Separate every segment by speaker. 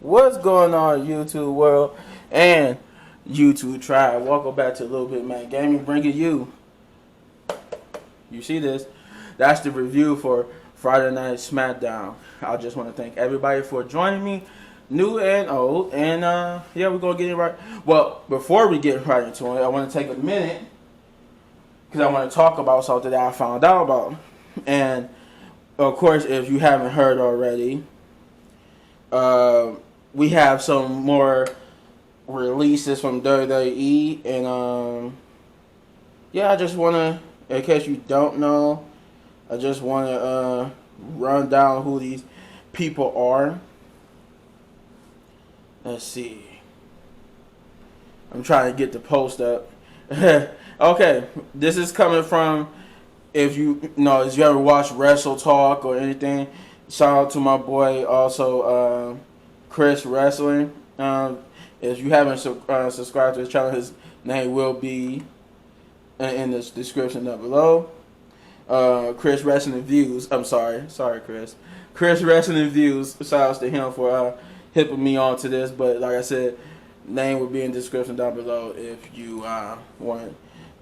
Speaker 1: What's going on, YouTube world and YouTube tribe? Welcome back to LilBigMan Gaming, bringing you. You see this? That's the review for Friday Night Smackdown. I just want to thank everybody for joining me, new and old. And yeah, we're gonna get it right. Well, before we get right into it, I want to take a minute because I want to talk about something that I found out about. And of course, if you haven't heard already, we have some more releases from WWE, and yeah, I just want to, in case you don't know, I just want to run down who these people are. Let's see. I'm trying to get the post up. Okay, this is coming from, if you know, if you ever watch Wrestle Talk or anything, shout out to my boy also, Chris Wrestling. If you haven't subscribed to his channel, his name will be in the description down below. Chris Wrestling Views. I'm sorry, Chris. Chris Wrestling Views. Shout outs to him for hipping me on to this. But like I said, name will be in the description down below if you want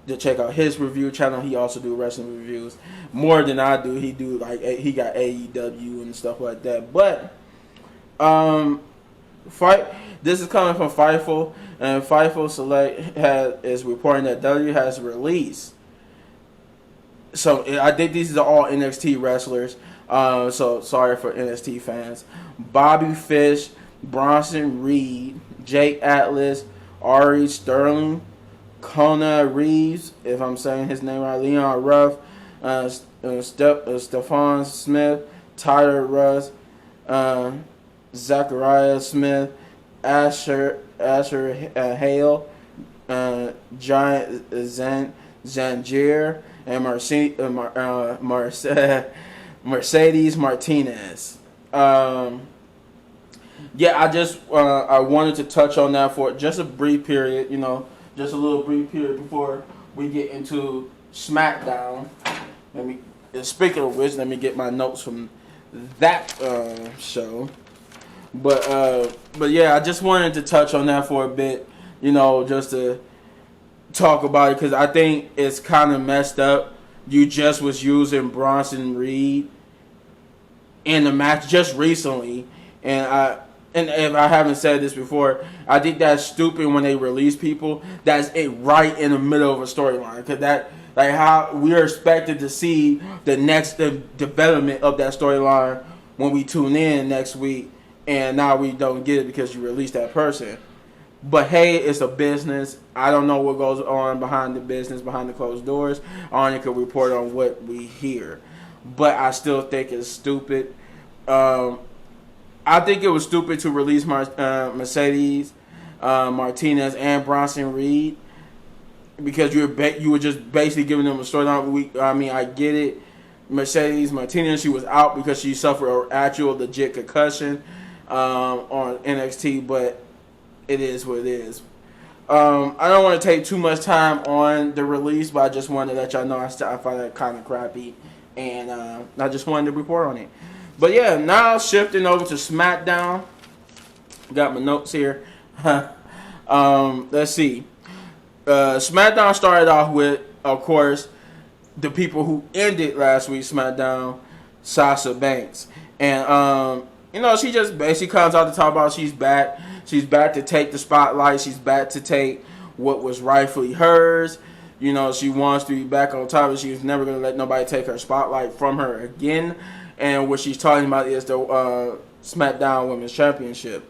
Speaker 1: to check out his review channel. He also do wrestling reviews more than I do. He do he got AEW and stuff like that. But this is coming from Fightful, and Fightful Select is reporting that W has released. So I think these are all NXT wrestlers. So sorry for NXT fans. Bobby Fish, Bronson Reed, Jake Atlas, Ari Sterling, Kona Reeves, if I'm saying his name right, Leon Ruff, Stephon Smith, Tyler Russ, Zachariah Smith, Asher Hale, Giant Zangier, and Mercedes Martinez. Yeah, I wanted to touch on that for just a brief period, just a little brief period before we get into Smackdown. Speaking of which, let me get my notes from that show. But yeah, I just wanted to touch on that for a bit, just to talk about it, because I think it's kind of messed up. You just was using Bronson Reed in the match just recently, and if I haven't said this before, I think that's stupid when they release people that's right in the middle of a storyline, because that, like, how we're expected to see the next development of that storyline when we tune in next week, and now we don't get it because you released that person. But hey, it's a business. I don't know what goes on behind the business, behind the closed doors. I only can report on what we hear, but I still think it's stupid. I think it was stupid to release Mercedes Martinez and Bronson Reed, because you were just basically giving them a storyline. I get it. Mercedes Martinez, she was out because she suffered an actual legit concussion on NXT, but it is what it is. I don't want to take too much time on the release, but I just wanted to let y'all know I find that kind of crappy, and I just wanted to report on it. But yeah, now shifting over to Smackdown. Got my notes here. Let's see. Smackdown started off with, of course, the people who ended last week's Smackdown, Sasha Banks. And, she just basically comes out to talk about she's back. She's back to take the spotlight. She's back to take what was rightfully hers. She wants to be back on top, and she's never going to let nobody take her spotlight from her again. And what she's talking about is the SmackDown Women's Championship.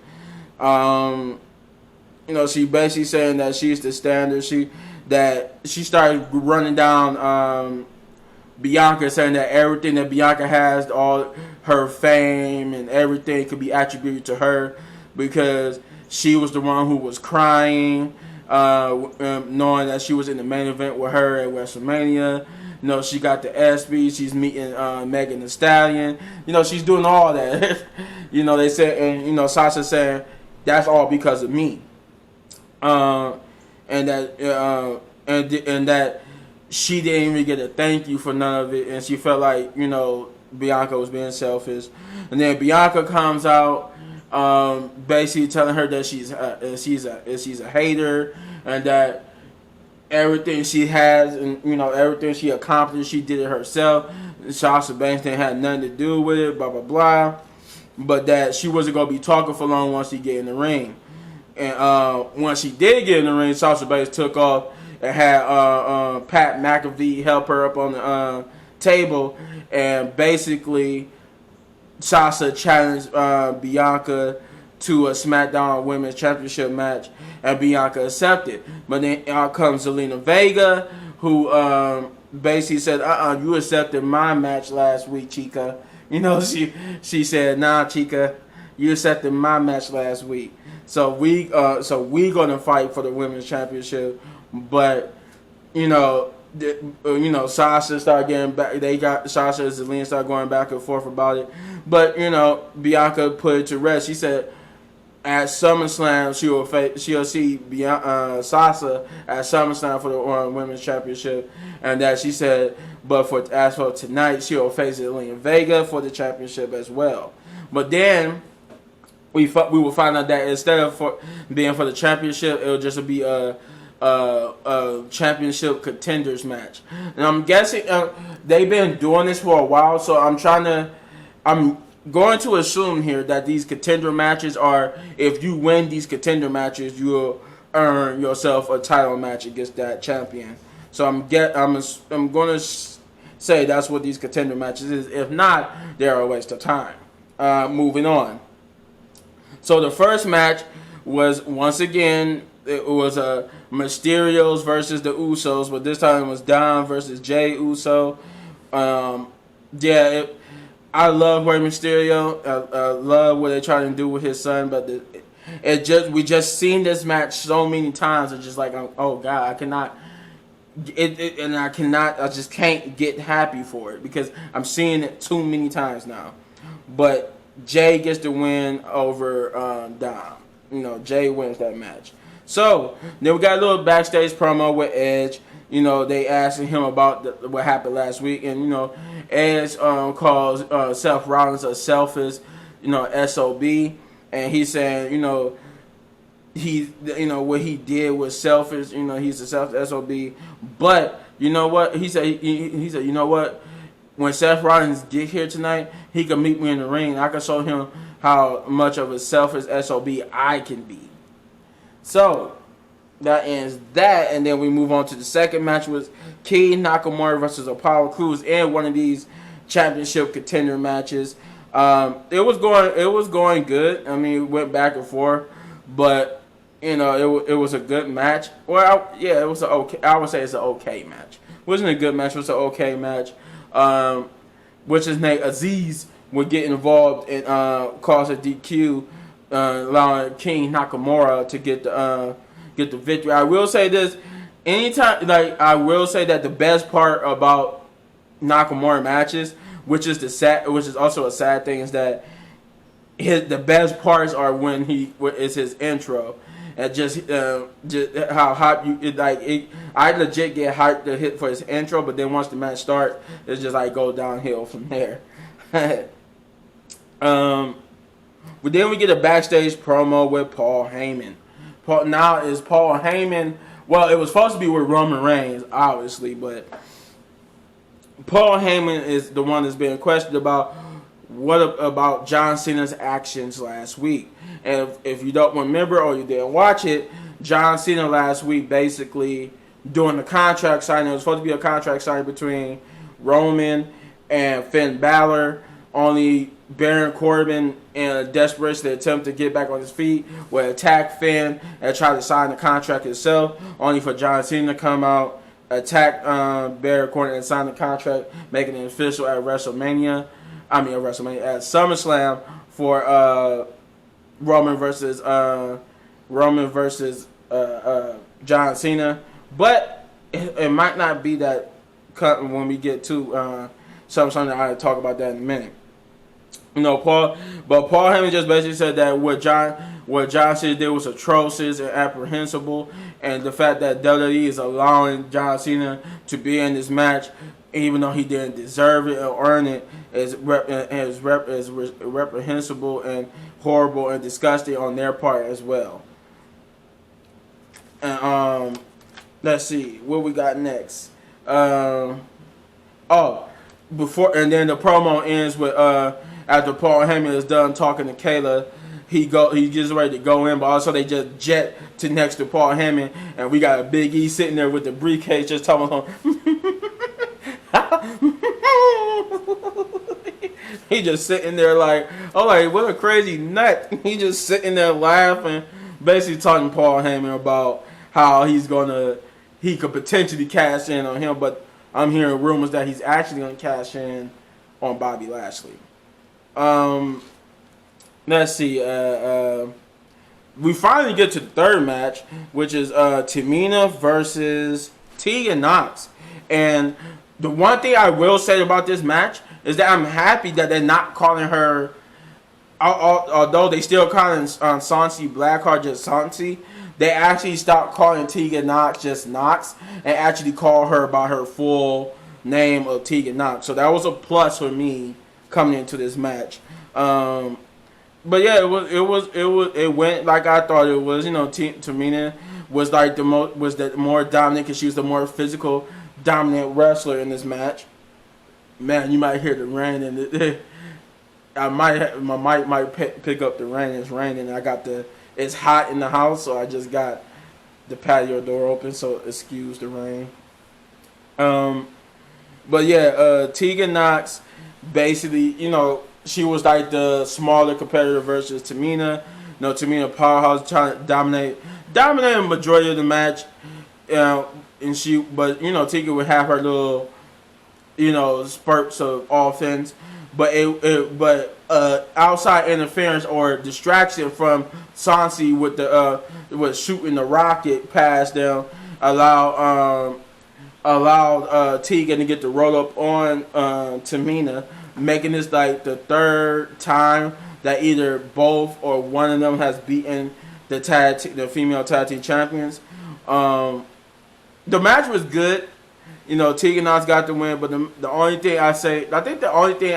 Speaker 1: She basically saying that she's the standard. She started running down Bianca, saying that everything that Bianca has, all her fame and everything, could be attributed to her, because she was the one who was crying, knowing that she was in the main event with her at WrestleMania. She got the ESPY. She's meeting Megan Thee Stallion. She's doing all that. They said, and Sasha saying that's all because of me. And that she didn't even get a thank you for none of it, and she felt like Bianca was being selfish. And then Bianca comes out basically telling her that she's a hater, and that everything she has and everything she accomplished, she did it herself. Sasha Banks didn't have nothing to do with it, blah blah blah. But that she wasn't gonna be talking for long once she get in the ring. And once she did get in the ring, Sasha Banks took off and had Pat McAfee help her up on the table, and basically Sasha challenged Bianca to a Smackdown Women's Championship match, and Bianca accepted. But then out comes Zelina Vega, who basically said, you accepted my match last week, Chica. She said, nah, Chica, you accepted my match last week. So we gonna fight for the Women's Championship. But, Sasha started getting back. Sasha and Zelina started going back and forth about it. But Bianca put it to rest. She said at SummerSlam she'll see Sasha at SummerSlam for the Women's Championship, and that she said, but as for tonight, she'll face Zelina Vega for the championship as well. But then we will find out that instead of being for the championship, it'll just be a championship contenders match. And I'm guessing they've been doing this for a while, so I'm going to assume here that these contender matches are, if you win these contender matches, you'll earn yourself a title match against that champion. So I'm going to say that's what these contender matches is. If not, they're a waste of time. Moving on. So the first match was, once again, it was Mysterios versus the Usos, but this time it was Dom versus Jay Uso. I love Rey Mysterio. I love what they're trying to do with his son, but we just seen this match so many times. It's just like, oh God, I just can't get happy for it because I'm seeing it too many times now. But Jay gets the win over Dom. Jay wins that match. So then we got a little backstage promo with Edge. They asking him about what happened last week, and Edge calls Seth Rollins a selfish, SOB, and he's saying, what he did was selfish. He's a selfish SOB. But you know what? He said, you know what? When Seth Rollins get here tonight, he can meet me in the ring. I can show him how much of a selfish SOB I can be. So that ends that, and then we move on to the second match, was King Nakamura versus Apollo Crews in one of these championship contender matches. It was going good. I mean, it went back and forth, but it was a good match. Well, it was I would say it's an okay match. It wasn't a good match. It was an okay match. Which is Nate Aziz would get involved and cause a DQ, allowing King Nakamura to get the victory. I will say this: I will say that the best part about Nakamura matches, which is also a sad thing, is that the best parts are when it's his intro. And just how hot I legit get hyped to hit for his intro, but then once the match starts, it's just like go downhill from there. But then we get a backstage promo with Paul Heyman. Paul Heyman. Well, it was supposed to be with Roman Reigns, obviously, but Paul Heyman is the one that's being questioned about about John Cena's actions last week. And if you don't remember or you didn't watch it, John Cena last week basically doing the contract signing. It was supposed to be a contract signing between Roman and Finn Balor. Only Baron Corbin, in a desperation attempt to get back on his feet, would attack Finn and try to sign the contract himself, only for John Cena to come out, attack Baron Corbin and sign the contract, making it official at WrestleMania. At SummerSlam for Roman versus John Cena. But it might not be that cut when we get to something I'll talk about that in a minute. Paul Heyman just basically said that what John Cena did was atrocious and apprehensible, and the fact that WWE is allowing John Cena to be in this match even though he didn't deserve it or earn it, is reprehensible and horrible and disgusting on their part as well. And let's see what we got next. Before and then the promo ends with after Paul Heyman is done talking to Kayla, he gets ready to go in, but also they just jet to next to Paul Heyman, and we got a Big E sitting there with the briefcase just talking. He just sitting there like, oh, like what a crazy nut. He just sitting there laughing, basically talking to Paul Heyman about how he could potentially cash in on him, but I'm hearing rumors that he's actually going to cash in on Bobby Lashley. Let's see. We finally get to the third match, which is Tamina versus Tegan Nox. And the one thing I will say about this match is that I'm happy that they're not calling her, although they still calling Sansi Blackheart just Sansi, they actually stopped calling Tegan Nox just Nox and actually call her by her full name of Tegan Nox. So that was a plus for me coming into this match. But yeah, it went like I thought it was. You know, Tamina was like the more dominant because she was the more physical, dominant wrestler in this match. Man, you might hear the rain and my mic might pick up the rain. It's raining. It's hot in the house, so I just got the patio door open, so excuse the rain. But yeah, Tegan Nox basically, you know, she was like the smaller competitor versus Tamina. You know, Tamina powerhouse trying to dominate the majority of the match. But you know, Tegan would have her little, you know, spurts of offense. But outside interference or distraction from Sansi with shooting the rocket past them allowed Tegan to get the roll up on Tamina, making this like the third time that either both or one of them has beaten the female tag team champions. The match was good. You know, Tegan Nox got the win, but the only thing I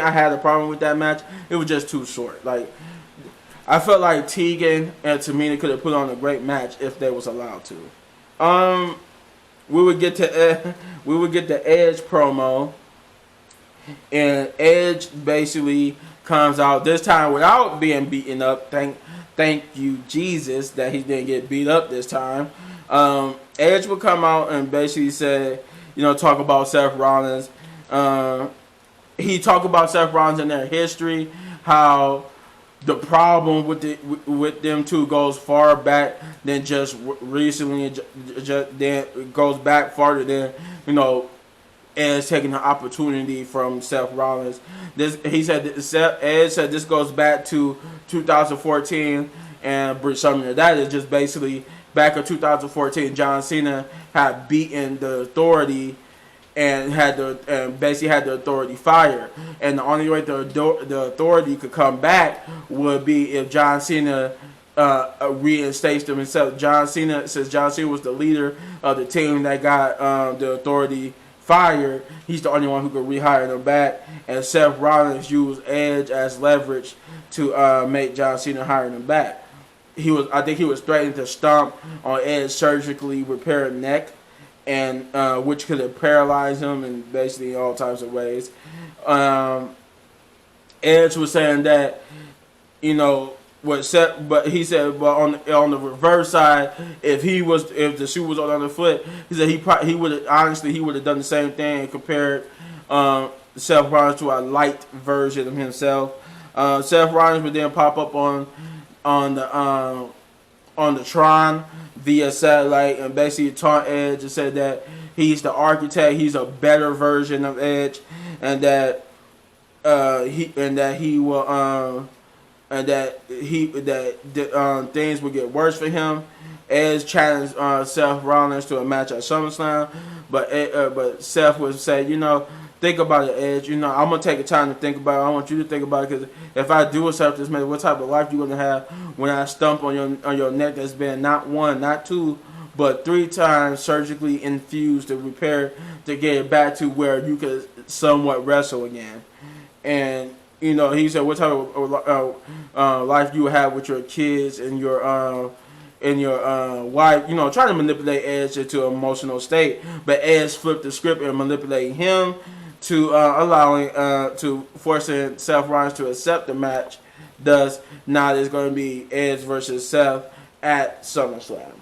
Speaker 1: had a problem with that match, it was just too short. Like, I felt like Tegan and Tamina could have put on a great match if they was allowed to. We would get the Edge promo, and Edge basically comes out this time without being beaten up. Thank you, Jesus, that he didn't get beat up this time. Edge would come out and basically say, you know, talk about Seth Rollins. He talked about Seth Rollins and their history, how the problem with them two goes far back than just recently. Then it goes back farther than, you know, Edge taking the opportunity from Seth Rollins. Edge said this goes back to 2014 and Britt Sumner. That is just basically back in 2014, John Cena had beaten the Authority and basically had the Authority fired. And the only way the Authority could come back would be if John Cena reinstates them himself. Since John Cena was the leader of the team that got the Authority fired, he's the only one who could rehire them back. And Seth Rollins used Edge as leverage to make John Cena hire them back. I think he was threatening to stomp on Edge surgically repair neck, and which could have paralyzed him in basically all types of ways. Edge was saying that, you know, but he said, but on the reverse side, if the shoe was on the other foot, he said he would have done the same thing and compared Seth Rollins to a light version of himself. Seth Rollins would then pop up on the Tron via satellite and basically taunt Edge and said that he's the architect, he's a better version of Edge, and that things would get worse for him. Edge challenged Seth Rollins to a match at SummerSlam, but Seth would say, you know, think about it, Edge. You know, I'm gonna take the time to think about it. I want you to think about it, because if I do accept this match, what type of life you gonna have when I stump on your neck that's been not one, not two, but 3 times surgically infused to repair to get it back to where you could somewhat wrestle again. And he said, what type of life you have with your kids and your wife, trying to manipulate Edge into an emotional state, but Edge flipped the script and manipulated him to allowing to forcing Seth Rollins to accept the match. Thus, now there's going to be Edge versus Seth at SummerSlam.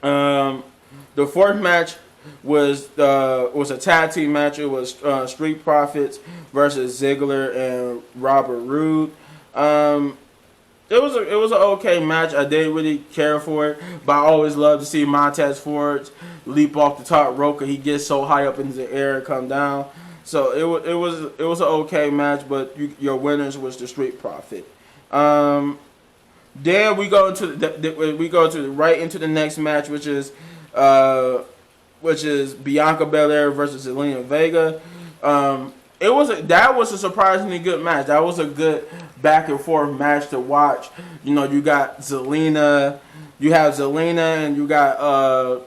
Speaker 1: The fourth match was a tag team match. It was Street Profits versus Ziggler and Robert Roode. It was an okay match. I didn't really care for it, but I always love to see Montez Ford leap off the top rope because he gets so high up into the air and come down. So it was an okay match, but your winners was the Street Profit. Then we go into right into the next match, which is Bianca Belair versus Zelina Vega. That was a surprisingly good match. That was a good back and forth match to watch. You got Zelina, and you got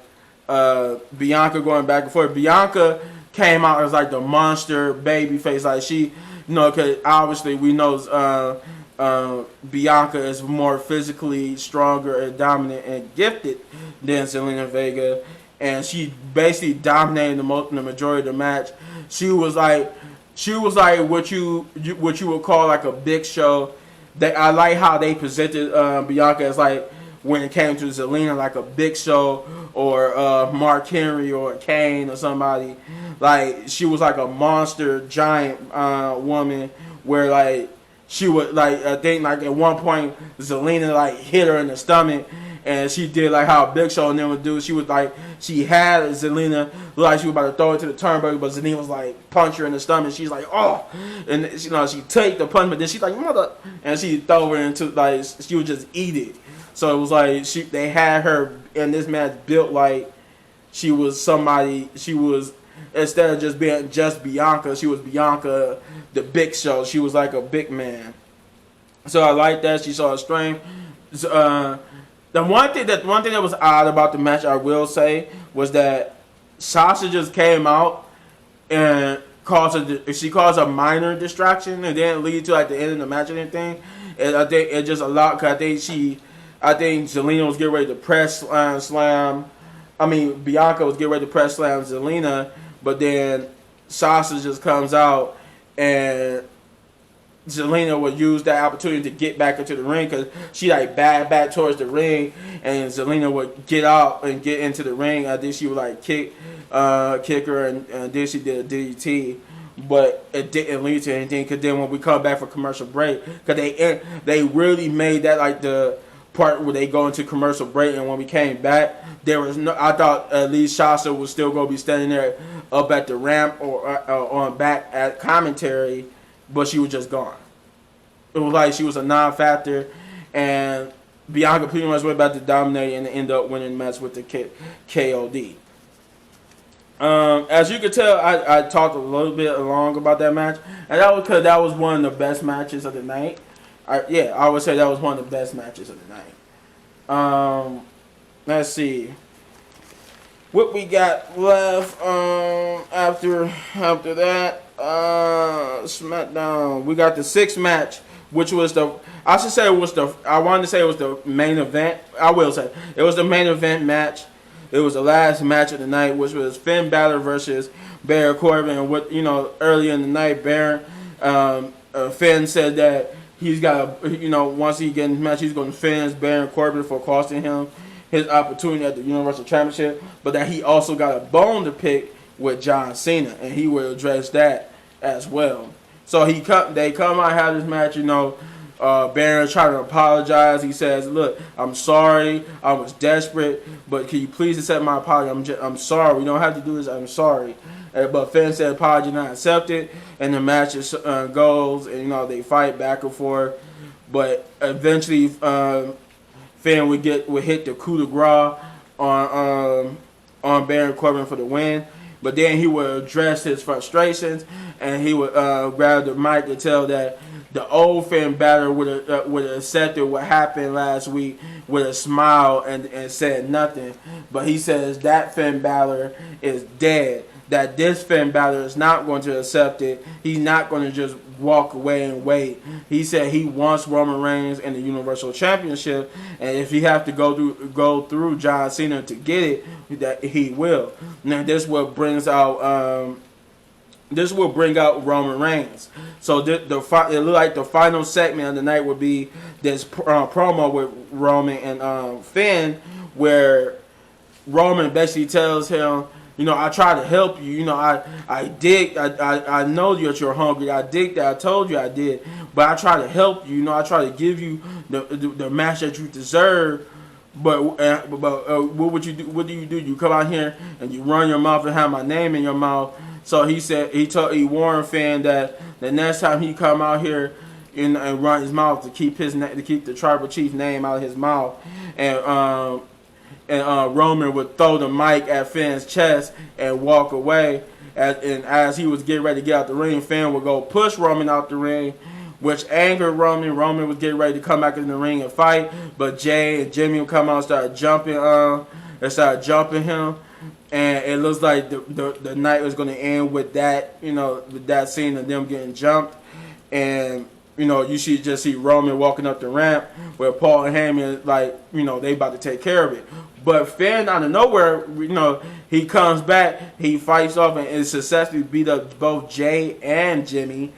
Speaker 1: Bianca going back and forth. Bianca came out as like the monster baby face, like she, because obviously we know Bianca is more physically stronger and dominant and gifted than Zelina Vega, and she basically dominated the majority of the match. She was like what you would call like a Big Show. I like how they presented Bianca as like, when it came to Zelina, like a Big Show or Mark Henry or Kane or somebody. Like she was like a monster giant woman where like she would like, I think like at one point Zelina like hit her in the stomach. And she did like how Big Show and them would do. She was like, she had Zelina like she was about to throw it to the turnbuckle, but Zelina was like punch her in the stomach. She's like, oh, and she take the punch, but then she's like, mother, and she throw her into like she would just eat it. So it was like they had her in this match built like she was somebody. She was, instead of just being just Bianca, she was Bianca the Big Show. She was like a big man. So I like that. She saw her strength. The one thing that was odd about the match, I will say, was that Sasha just came out and caused a minor distraction and didn't lead to like the end of the match or anything. And I think it just allowed, because I think Zelina was getting ready to press slam. I mean, Bianca was getting ready to press slam Zelina, but then Sasha just comes out and Zelina would use that opportunity to get back into the ring, because she like back towards the ring, and Zelina would get out and get into the ring. I think she would like kick her, and then she did a DDT, but it didn't lead to anything. Because then when we come back for commercial break, because they really made that like the part where they go into commercial break, and when we came back, there was no. I thought at least Sasha was still gonna be standing there up at the ramp or on back at commentary. But she was just gone. It was like she was a non-factor, and Bianca pretty much went back to dominate and end up winning the match with the KOD. As you can tell, I talked a little bit long about that match, and that was because that was one of the best matches of the night. I would say that was one of the best matches of the night. Let's see. What we got left after that. Smackdown. We got the sixth match, which was I wanted to say it was the main event. I will say it was the main event match. It was the last match of the night, which was Finn Balor versus Baron Corbin. And earlier in the night, Finn said that he's got once he gets in the match, he's going to finish Baron Corbin for costing him his opportunity at the Universal Championship, but that he also got a bone to pick with John Cena, and he will address that as well. So they come out, have this match. Baron's trying to apologize. He says, "Look, I'm sorry. I was desperate, but can you please accept my apology? I'm sorry. We don't have to do this. I'm sorry." But Finn said, "Apology not accepted," and the match goes, and they fight back and forth. But eventually, Finn would hit the coup de grace on Baron Corbin for the win. But then he would address his frustrations, and he would grab the mic to tell that the old Finn Balor would have accepted what happened last week with a smile and said nothing. But he says that Finn Balor is dead. That this Finn Balor is not going to accept it. He's not going to just walk away and wait. He said he wants Roman Reigns in the Universal Championship, and if he have to go through John Cena to get it, that he will. Now this will bring out Roman Reigns. So it looked like the final segment of the night would be this promo with Roman and Finn, where Roman basically tells him, you know, I try to help you. You know, I know that you're hungry. I dig that. I told you I did. But I try to help you. You know, I try to give you the match that you deserve. But what would you do? What do? You come out here and you run your mouth and have my name in your mouth. So he said he warned Finn that the next time he come out here and run his mouth to keep the tribal chief name out of his mouth, and Roman would throw the mic at Finn's chest and walk away. As he was getting ready to get out the ring, Finn would go push Roman out the ring, which angered Roman. Roman was getting ready to come back in the ring and fight, but Jay and Jimmy would come out and start jumping him. And it looks like the night was going to end with that, you know, with that scene of them getting jumped. And, you know, you just see Roman walking up the ramp where Paul and Heyman, like, you know, they about to take care of it. But Finn, out of nowhere, you know, he comes back, he fights off and successfully beat up both Jay and Jimmy.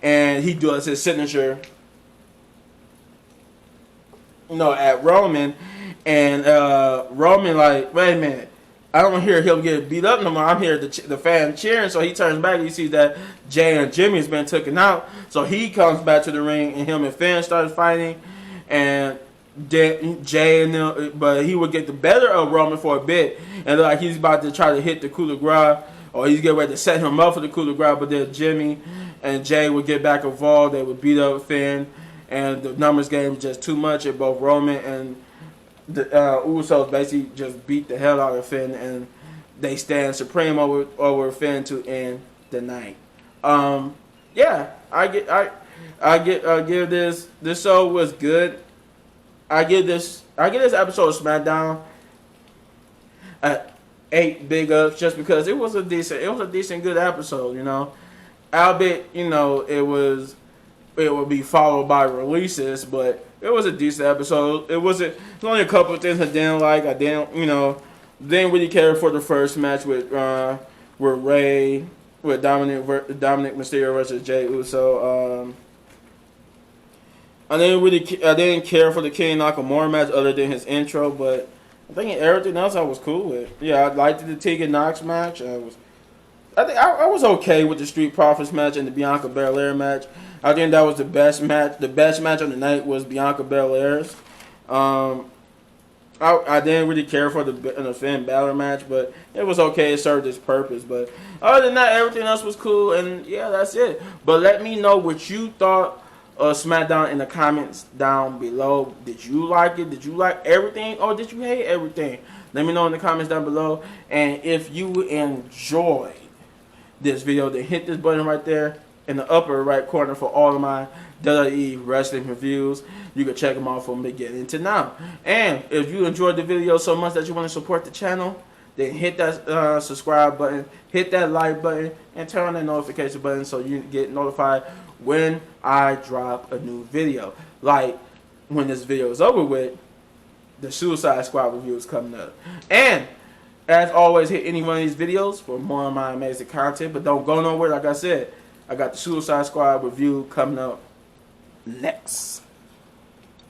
Speaker 1: And he does his signature, you know, at Roman. And Roman, like, wait a minute. I don't hear him get beat up no more. I'm here the fan cheering. So he turns back and he sees that Jay and Jimmy has been taken out. So he comes back to the ring and him and Finn started fighting. And Jay and them, but he would get the better of Roman for a bit. And like he's about to try to hit the coup de grace, or he's getting ready to set him up for the coup de grace. But then Jimmy and Jay would get back involved. They would beat up Finn. And the numbers game was just too much. And both Roman and the Usos basically just beat the hell out of Finn, and they stand supreme over Finn to end the night. Yeah, I give this show was good. I give this episode of Smackdown 8 big ups just because it was a decent good episode, you know. Albeit, you know, it would be followed by releases, but it was a decent episode. There's only a couple of things I didn't like. I didn't really care for the first match with Ray, with Dominic Mysterio versus Jey Uso. I didn't care for the King Nakamura match other than his intro, but I think everything else I was cool with. Yeah, I liked the Tegan Nox match. I was okay with the Street Profits match and the Bianca Belair match. I think that was the best match. The best match of the night was Bianca Belair's. I didn't really care for the Finn Balor match, but it was okay. It served its purpose. But other than that, everything else was cool. And yeah, that's it. But let me know what you thought of SmackDown in the comments down below. Did you like it? Did you like everything? Or did you hate everything? Let me know in the comments down below. And if you enjoyed this video, then hit this button right there in the upper right corner for all of my WWE wrestling reviews. You can check them out from beginning to now. And if you enjoyed the video so much that you want to support the channel, then hit that subscribe button, hit that like button, and turn on the notification button so you get notified when I drop a new video. Like when this video is over with, the Suicide Squad review is coming up. And as always, hit any one of these videos for more of my amazing content. But don't go nowhere. Like I said, I got the Suicide Squad review coming up next.